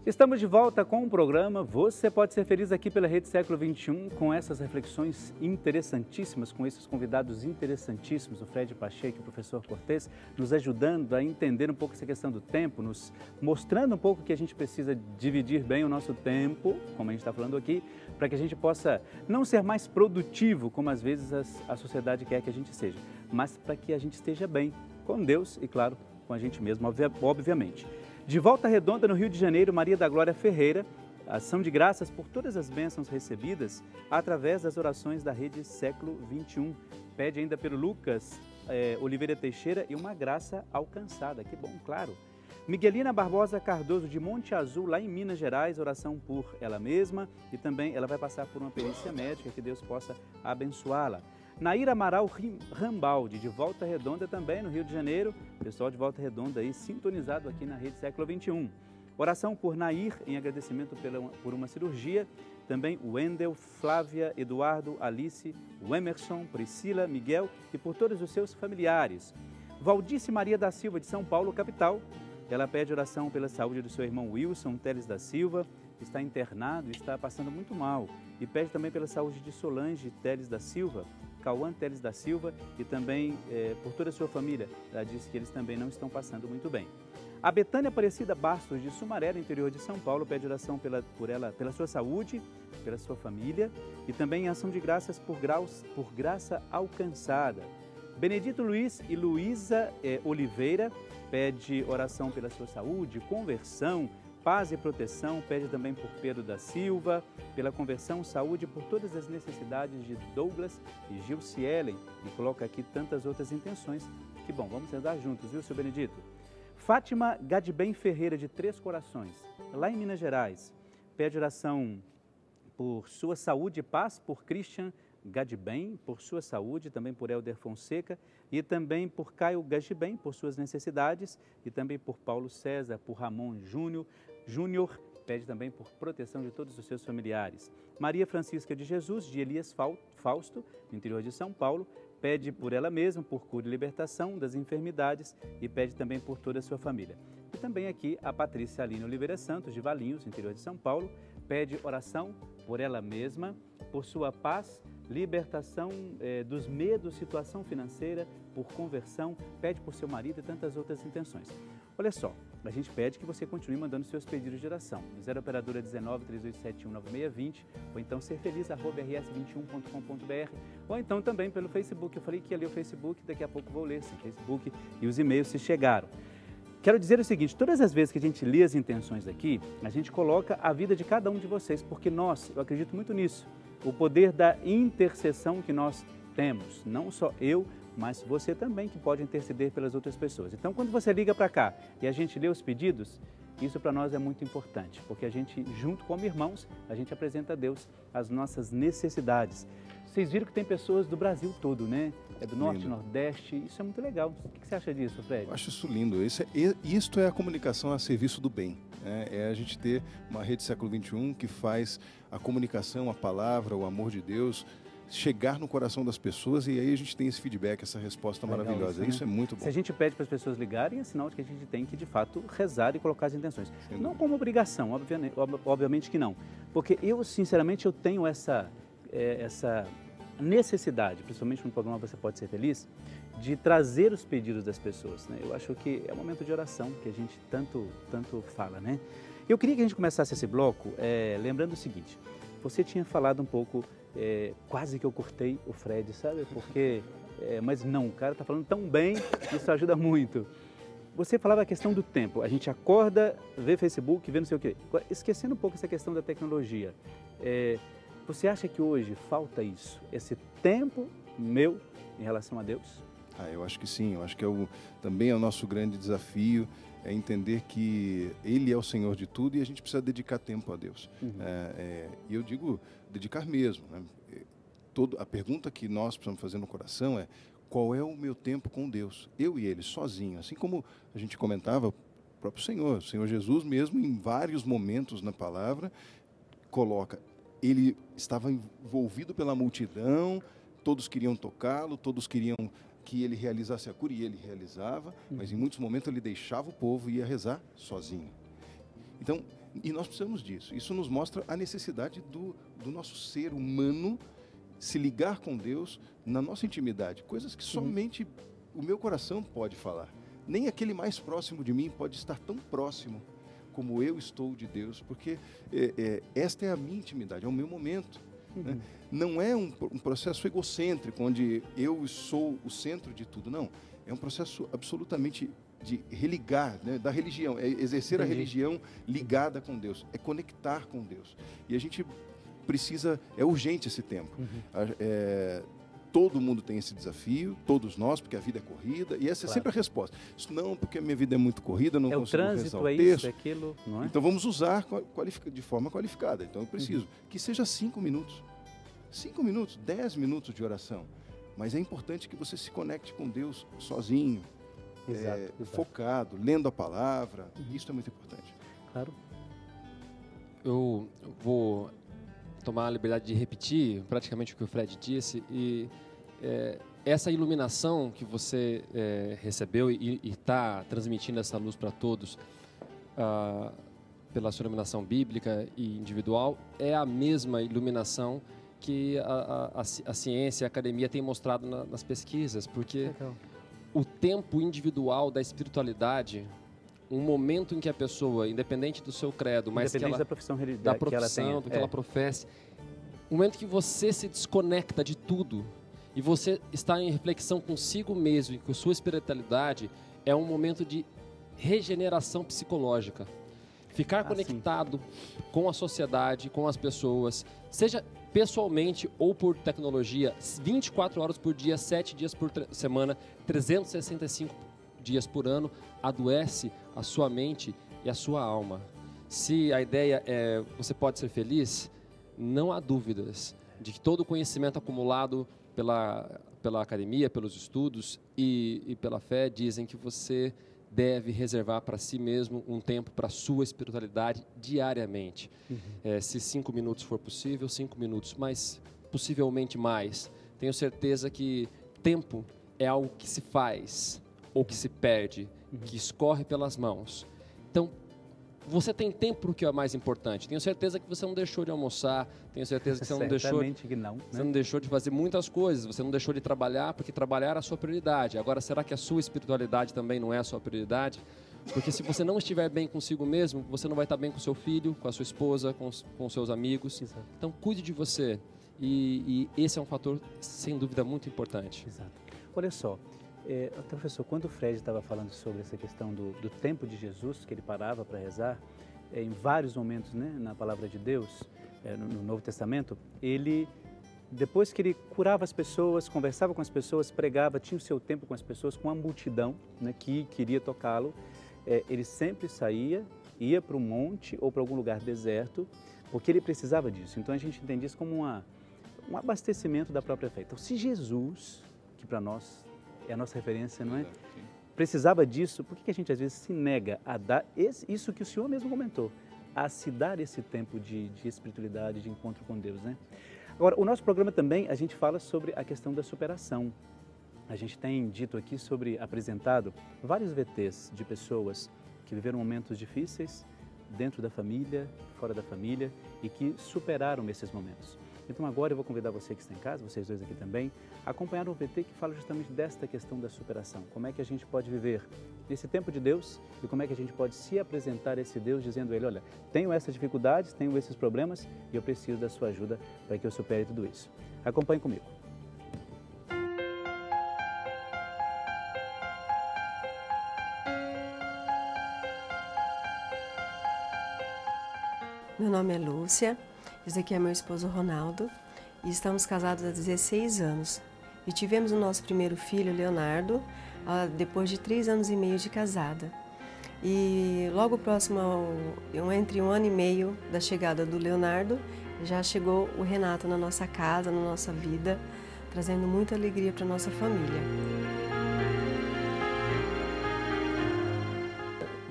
Estamos de volta com o programa Você Pode Ser Feliz aqui pela Rede Século XXI, com essas reflexões interessantíssimas, com esses convidados interessantíssimos, o Fred Pacheco e o professor Cortez, nos ajudando a entender um pouco essa questão do tempo, nos mostrando um pouco que a gente precisa dividir bem o nosso tempo, como a gente está falando aqui, para que a gente possa não ser mais produtivo, como às vezes a sociedade quer que a gente seja, mas para que a gente esteja bem com Deus e, claro, com a gente mesmo, obviamente. De Volta Redonda, no Rio de Janeiro, Maria da Glória Ferreira, ação de graças por todas as bênçãos recebidas através das orações da Rede Século XXI. Pede ainda pelo Lucas Oliveira Teixeira e uma graça alcançada. Que bom, claro. Miguelina Barbosa Cardoso, de Monte Azul, lá em Minas Gerais, oração por ela mesma e também ela vai passar por uma perícia médica, que Deus possa abençoá-la. Naira Amaral Rambaldi, de Volta Redonda, também no Rio de Janeiro, pessoal de Volta Redonda aí, sintonizado aqui na Rede Século XXI. Oração por Nair, em agradecimento por uma cirurgia. Também o Wendel, Flávia, Eduardo, Alice, o Emerson, Priscila, Miguel e por todos os seus familiares. Valdice Maria da Silva, de São Paulo, capital. Ela pede oração pela saúde do seu irmão Wilson Teles da Silva, que está internado e está passando muito mal. E pede também pela saúde de Solange Teles da Silva, Cauã Teles da Silva e também por toda a sua família. Ela disse que eles também não estão passando muito bem. A Betânia Aparecida Bastos, de Sumaré, no interior de São Paulo, pede oração pela sua saúde, pela sua família e também em ação de graças por graça alcançada. Benedito Luiz e Luísa Oliveira pede oração pela sua saúde, conversão, paz e proteção. Pede também por Pedro da Silva, pela conversão, saúde, por todas as necessidades de Douglas e Gilcielen. E coloca aqui tantas outras intenções. Que bom, vamos rezar juntos, viu, seu Benedito? Fátima Gadibem Ferreira, de Três Corações, lá em Minas Gerais, pede oração por sua saúde e paz, por Christian Gadibem, por sua saúde, também por Helder Fonseca e também por Caio Gadibem, por suas necessidades e também por Paulo César, por Ramon Júnior, pede também por proteção de todos os seus familiares. Maria Francisca de Jesus, de Elias Fausto, no interior de São Paulo, pede por ela mesma, por cura e libertação das enfermidades e pede também por toda a sua família. E também aqui a Patrícia Aline Oliveira Santos, de Valinhos, no interior de São Paulo, pede oração por ela mesma, por sua paz, libertação dos medos, situação financeira, por conversão, pede por seu marido e tantas outras intenções. Olha só, a gente pede que você continue mandando seus pedidos de oração. 0 operadora 19 3871 9620 ou então serfeliz@rs21.com.br ou então também pelo Facebook. Eu falei que ia ler o Facebook, daqui a pouco vou ler esse Facebook e os e-mails se chegaram. Quero dizer o seguinte, todas as vezes que a gente lê as intenções aqui, a gente coloca a vida de cada um de vocês, porque eu acredito muito nisso, o poder da intercessão que nós temos, não só eu, mas você também que pode interceder pelas outras pessoas. Então, quando você liga para cá e a gente lê os pedidos, isso para nós é muito importante, porque a gente, junto como irmãos, a gente apresenta a Deus as nossas necessidades. Vocês viram que tem pessoas do Brasil todo, né? É do Norte, Nordeste, isso é muito legal. O que você acha disso, Fred? Eu acho isso lindo. Isto é a comunicação a serviço do bem. É a gente ter uma rede século XXI que faz a comunicação, a palavra, o amor de Deus chegar no coração das pessoas e aí a gente tem esse feedback, essa resposta maravilhosa. Isso é muito bom. Se a gente pede para as pessoas ligarem, é sinal de que a gente tem que, de fato, rezar e colocar as intenções. Não como obrigação, obviamente que não. Porque eu, sinceramente, eu tenho essa necessidade, principalmente no programa Você Pode Ser Feliz, de trazer os pedidos das pessoas, né? Eu acho que é um momento de oração que a gente tanto fala, né? Eu queria que a gente começasse esse bloco lembrando o seguinte, você tinha falado um pouco, quase que eu cortei o Fred, sabe? Porque, mas não, o cara está falando tão bem, isso ajuda muito. Você falava a questão do tempo, a gente acorda, vê Facebook, vê não sei o quê. Esquecendo um pouco essa questão da tecnologia, você acha que hoje falta isso, esse tempo meu em relação a Deus? Eu acho que sim, eu acho que também é o nosso grande desafio, é entender que Ele é o Senhor de tudo e a gente precisa dedicar tempo a Deus. E eu digo dedicar mesmo, né? A pergunta que nós precisamos fazer no coração é: qual é o meu tempo com Deus? Eu e Ele, sozinho. Assim como a gente comentava, o próprio Senhor, o Senhor Jesus mesmo, em vários momentos na palavra, coloca, Ele estava envolvido pela multidão, todos queriam tocá-lo, todos queriam que ele realizasse a cura, e ele realizava, mas em muitos momentos ele deixava o povo e ia rezar sozinho. Então, E nós precisamos disso. Isso nos mostra a necessidade do nosso ser humano se ligar com Deus na nossa intimidade, coisas que somente o meu coração pode falar. Nem aquele mais próximo de mim pode estar tão próximo como eu estou de Deus, porque esta é a minha intimidade, é o meu momento. Né? Não é um processo egocêntrico, onde eu sou o centro de tudo, não. É um processo absolutamente de religar, né? Da religião, é exercer a religião ligada com Deus, é conectar com Deus. E a gente precisa, é urgente esse tempo. Todo mundo tem esse desafio, todos nós, porque a vida é corrida, e essa é sempre a resposta. Isso não, porque a minha vida é muito corrida, não consigo rezar o texto. Isso, aquilo, não é? Então vamos usar de forma qualificada. Então eu preciso que seja 5 minutos. 5 minutos, 10 minutos de oração. Mas é importante que você se conecte com Deus sozinho, focado, lendo a palavra. Isso é muito importante. Claro. Eu vou tomar a liberdade de repetir praticamente o que o Fred disse, e essa iluminação que você recebeu e está transmitindo essa luz para todos pela sua iluminação bíblica e individual é a mesma iluminação que a ciência e a academia têm mostrado nas pesquisas, porque o tempo individual da espiritualidade, um momento em que a pessoa, independente do seu credo, mas independente da profissão da profissão, do que ela professe, o momento que você se desconecta de tudo e você está em reflexão consigo mesmo e com sua espiritualidade, é um momento de regeneração psicológica. Ficar conectado com a sociedade, com as pessoas, seja pessoalmente ou por tecnologia, 24 horas por dia, 7 dias por semana, 365 dias por ano, adoece a sua mente e a sua alma. Se a ideia é você pode ser feliz, não há dúvidas de que todo o conhecimento acumulado pela academia, pelos estudos e pela fé dizem que você deve reservar para si mesmo um tempo para a sua espiritualidade diariamente. Se 5 minutos for possível, 5 minutos, mas possivelmente mais. Tenho certeza que tempo é algo que se faz ou que se perde, que escorre pelas mãos. Então, você tem tempo para o que é mais importante. Tenho certeza que você não deixou de almoçar, tenho certeza que você não deixou, você não deixou de fazer muitas coisas, você não deixou de trabalhar, porque trabalhar é a sua prioridade. Agora, será que a sua espiritualidade também não é a sua prioridade? Porque se você não estiver bem consigo mesmo, você não vai estar bem com seu filho, com a sua esposa, com seus amigos. Exato. Então, cuide de você. E esse é um fator, sem dúvida, muito importante. Exato. Olha só, professor, quando o Fred estava falando sobre essa questão do tempo de Jesus, que ele parava para rezar, em vários momentos, né, na palavra de Deus, no Novo Testamento, ele, depois que ele curava as pessoas, conversava com as pessoas, pregava, tinha o seu tempo com as pessoas, com a multidão, né, que queria tocá-lo, ele sempre saía, ia para um monte ou para algum lugar deserto, porque ele precisava disso. Então a gente entende isso como um abastecimento da própria fé. Então, se Jesus, que para nós é a nossa referência, não é? Precisava disso, por que a gente às vezes se nega a dar isso que o senhor mesmo comentou, a se dar esse tempo de espiritualidade, de encontro com Deus, né? Agora, o nosso programa também, a gente fala sobre a questão da superação. A gente tem dito aqui apresentado vários VTs de pessoas que viveram momentos difíceis dentro da família, fora da família e que superaram esses momentos. Então agora eu vou convidar você que está em casa, vocês dois aqui também, a acompanhar um VT que fala justamente desta questão da superação. Como é que a gente pode viver nesse tempo de Deus e como é que a gente pode se apresentar a esse Deus dizendo a Ele, olha, tenho essas dificuldades, tenho esses problemas e eu preciso da sua ajuda para que eu supere tudo isso. Acompanhe comigo. Meu nome é Lúcia, esse aqui é meu esposo Ronaldo e estamos casados há 16 anos. E tivemos o nosso primeiro filho, Leonardo, depois de 3 anos e meio de casada. E logo próximo, entre 1 ano e meio da chegada do Leonardo, já chegou o Renato na nossa casa, na nossa vida, trazendo muita alegria para a nossa família.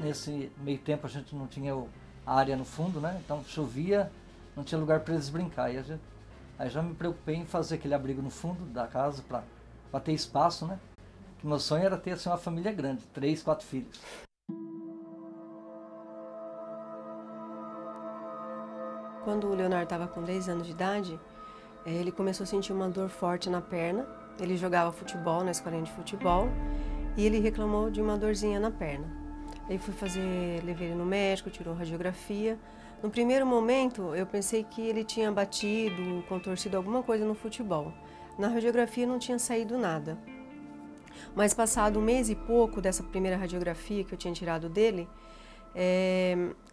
Nesse meio tempo a gente não tinha a área no fundo, né? Então chovia, não tinha lugar para eles brincar. Aí já me preocupei em fazer aquele abrigo no fundo da casa para ter espaço, né? Que meu sonho era ter assim, uma família grande, 3, 4 filhos. quando o Leonardo estava com 10 anos de idade, ele começou a sentir uma dor forte na perna. Ele jogava futebol na escolinha de futebol e ele reclamou de uma dorzinha na perna. Aí levei ele no médico, tirou radiografia. No primeiro momento, eu pensei que ele tinha batido, contorcido alguma coisa no futebol. Na radiografia não tinha saído nada. Mas passado um mês e pouco dessa primeira radiografia que eu tinha tirado dele,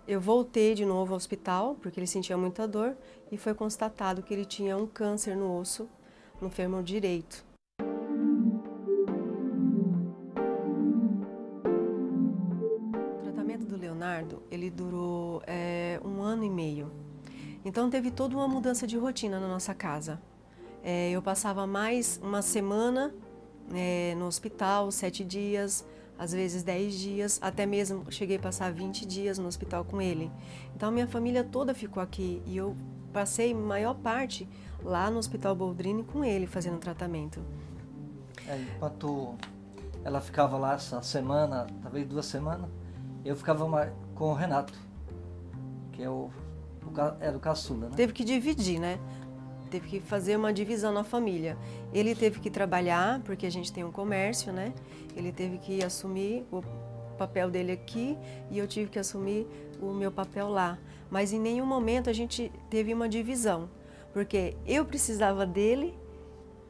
eu voltei de novo ao hospital, porque ele sentia muita dor, e foi constatado que ele tinha um câncer no osso, no fêmur direito. O tratamento do Leonardo, ele durou 1 ano e meio. Então teve toda uma mudança de rotina na nossa casa. Eu passava mais uma semana no hospital, 7 dias, às vezes 10 dias, até mesmo cheguei a passar 20 dias no hospital com ele. Então minha família toda ficou aqui e eu passei a maior parte lá no Hospital Boldrini com ele fazendo tratamento. Enquanto ela ficava lá essa semana, talvez 2 semanas, eu ficava com o Renato, que era o caçula, né? Teve que dividir, né? Teve que fazer uma divisão na família. Ele teve que trabalhar, porque a gente tem um comércio, né? Ele teve que assumir o papel dele aqui e eu tive que assumir o meu papel lá. Mas em nenhum momento a gente teve uma divisão, porque eu precisava dele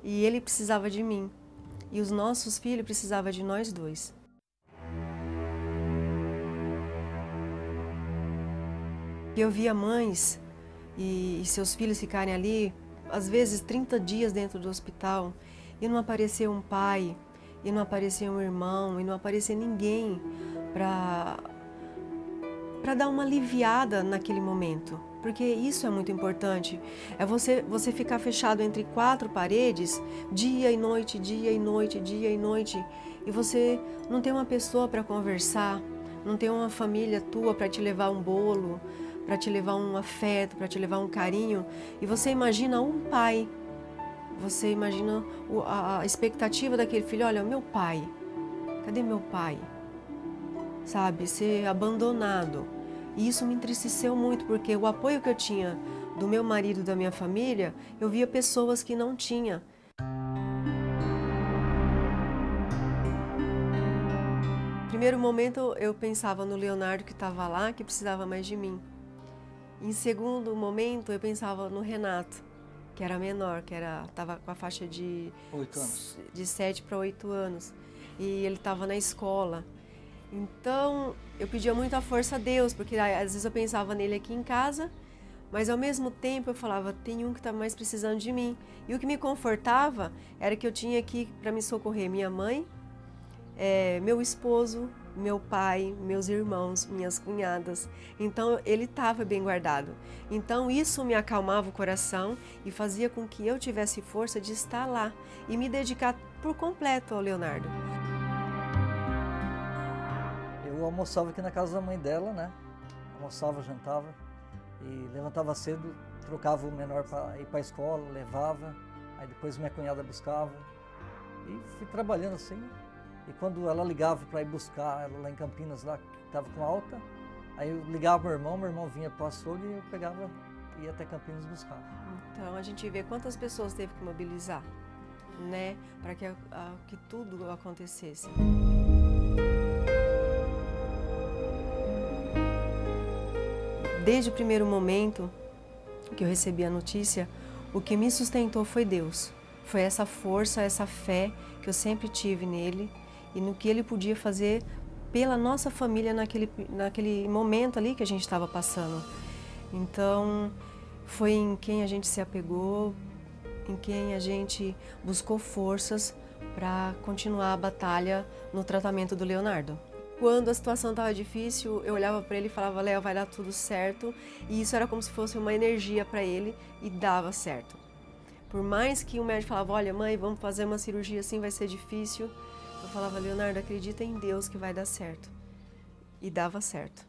e ele precisava de mim. E os nossos filhos precisavam de nós dois. Eu via mães e seus filhos ficarem ali, às vezes 30 dias dentro do hospital, e não aparecer um pai, e não aparecer um irmão, e não aparecer ninguém para dar uma aliviada naquele momento. Porque isso é muito importante. É você ficar fechado entre 4 paredes, dia e noite, dia e noite, dia e noite, e você não tem uma pessoa para conversar, não tem uma família tua para te levar um bolo, para te levar um afeto, para te levar um carinho. E você imagina um pai, você imagina a expectativa daquele filho, olha, meu pai, cadê meu pai? Sabe, ser abandonado. E isso me entristeceu muito, porque o apoio que eu tinha do meu marido, da minha família, eu via pessoas que não tinham. No primeiro momento eu pensava no Leonardo que estava lá, que precisava mais de mim. Em segundo momento eu pensava no Renato, que era menor, que estava com a faixa de 8 anos. De 7 para 8 anos. E ele estava na escola. Então, eu pedia muita força a Deus, porque às vezes eu pensava nele aqui em casa, mas ao mesmo tempo eu falava, tem um que está mais precisando de mim. E o que me confortava era que eu tinha aqui para me socorrer minha mãe, meu esposo, meu pai, meus irmãos, minhas cunhadas. Então, ele estava bem guardado. Então, isso me acalmava o coração e fazia com que eu tivesse força de estar lá e me dedicar por completo ao Leonardo. Eu almoçava aqui na casa da mãe dela, né? Almoçava, jantava e levantava cedo, trocava o menor para ir para a escola, levava, aí depois minha cunhada buscava e fui trabalhando assim. E quando ela ligava para ir buscar ela lá em Campinas, lá que estava com alta, aí eu ligava para meu irmão vinha para o açougue e eu pegava e ia até Campinas buscar. Então a gente vê quantas pessoas teve que mobilizar, né? Para que tudo acontecesse. Desde o primeiro momento que eu recebi a notícia, o que me sustentou foi Deus. Foi essa força, essa fé que eu sempre tive nele e no que ele podia fazer pela nossa família naquele momento ali que a gente estava passando. Então, foi em quem a gente se apegou, em quem a gente buscou forças para continuar a batalha no tratamento do Leonardo. Quando a situação estava difícil, eu olhava para ele e falava, Léo, vai dar tudo certo. E isso era como se fosse uma energia para ele e dava certo. Por mais que o médico falava, olha mãe, vamos fazer uma cirurgia assim, vai ser difícil. Eu falava, Leonardo, acredita em Deus que vai dar certo. E dava certo.